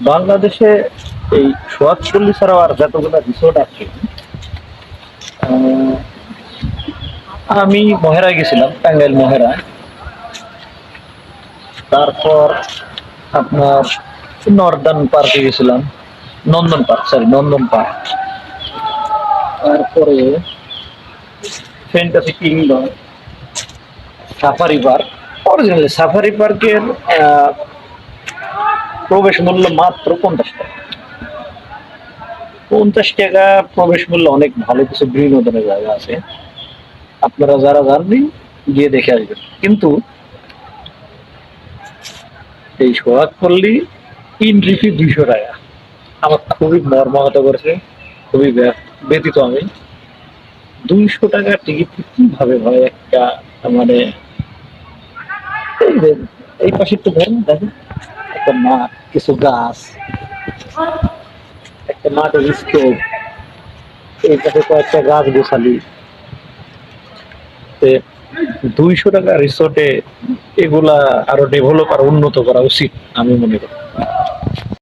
বাংলাদেশে এই সোহাগপল্লী ছাড়াও আর যতগুলো রিসোর্ট আছে, আহ, আমি মহেরায় গেছিলাম, টাঙ্গাইল মহেরায়। তারপর আপনার নর্দার্ন পার্কে গেছিলাম, নন্দন পার্ক, সরি নন্দন পার্ক। তারপরে fantasy kingdom, safari park. Originally safari পার্কের প্রবেশ মূল্য মাত্র 50 টাকা। 50 টাকা প্রবেশ মূল্য, অনেক ভালো কিছু বিনোদনের জায়গা আছে। আপনারা যারা যাননি গিয়ে দেখে আসবেন। কিন্তু এই সোহাগপল্লী এন্ট্রি ফি 200 টাকা। আমার খুবই মর্মাহত করেছে, খুবই ব্যথিত আমি। 200 টাকা টিকিট কিভাবে হয় একটা, মানে এই যে এই পাশে একটু ধরেন, দেখেন একটা মাঠ, কিছু গাছ, একটা মাঠের স্তূপ, এই পাশে কয়েকটা গাছ গোছালি। 200 টাকা রিসোর্টে এগুলা আরো ডেভেলপ আর উন্নত করা উচিত আমি মনে করি।